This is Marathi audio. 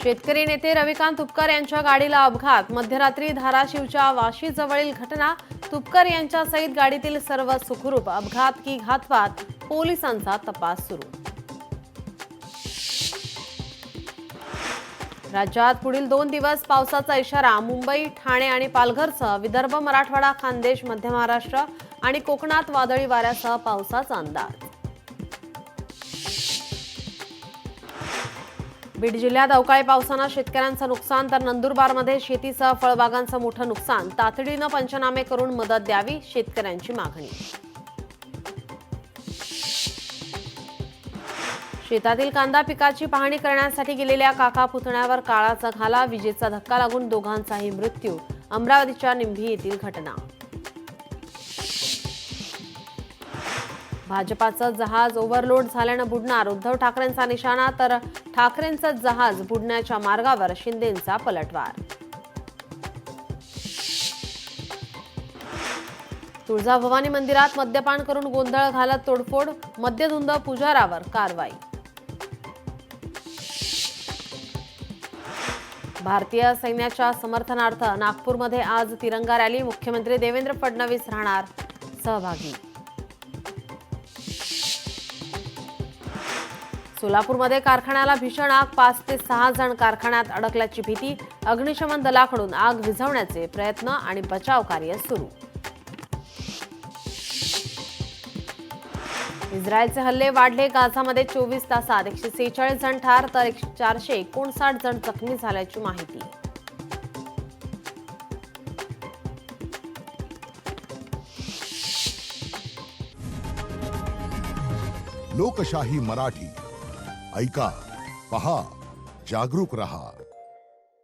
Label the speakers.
Speaker 1: शेतकरी नेते रविकांत तुपकर यांच्या गाडीला अपघात। मध्यरात्री धाराशिवच्या वाशीजवळील घटना। तुपकर यांच्यासहित गाडीतील सर्व सुखरूप। अपघात की घातपात, पोलिसांचा तपास सुरू। राज्यात पुढील 2 दिवस पावसाचा इशारा। मुंबई, ठाणे आणि पालघरसह विदर्भ, मराठवाडा, खानदेश, मध्य महाराष्ट्र आणि कोकणात वादळी वाऱ्यासह पावसाचा अंदाज। बीड जिल्ह्यात अवकाळी पावसाने शेतकऱ्यांचं नुकसान, तर नंदुरबारमध्ये शेतीसह फळबागांचं मोठं नुकसान। तातडीनं पंचनामे करून मदत द्यावी, शेतकऱ्यांची मागणी। शेतातील कांदा पिकाची पाहणी करण्यासाठी गेलेल्या काका पुतण्यावर काळाचा घाला। विजेचा धक्का लागून दोघांचाही मृत्यू। अमरावतीच्या निंभी येथील घटना। भाजपाचं जहाज ओव्हरलोड झाल्यानं बुडणार। उद्धव ठाकरेंचा निशाणा, तर ठाकरेंचं जहाज बुडण्याच्या मार्गावर। शिंदेंचा पलटवार। तुळजाभवानी मंदिरात मद्यपान करून गोंधळ घालत तोडफोड। मद्यधुंद पुजारावर कारवाई। भारतीय सैन्याच्या समर्थनार्थ नागपूरमध्ये आज तिरंगा रॅली। मुख्यमंत्री देवेंद्र फडणवीस राहणार सहभागी। सोलापूरमध्ये कारखान्याला भीषण आग। 5 ते 6 जण कारखान्यात अडकल्याची भीती। अग्निशमन दलाकडून आग विझवण्याचे प्रयत्न आणि बचाव कार्य सुरू। इस्रायलचे हल्ले वाढले। गाझामध्ये 24 तासात 146 जण ठार, तर 459 जण जखमी झाल्याची माहिती।
Speaker 2: लोकशाही मराठी ऐका, पहा, जागरूक रहा।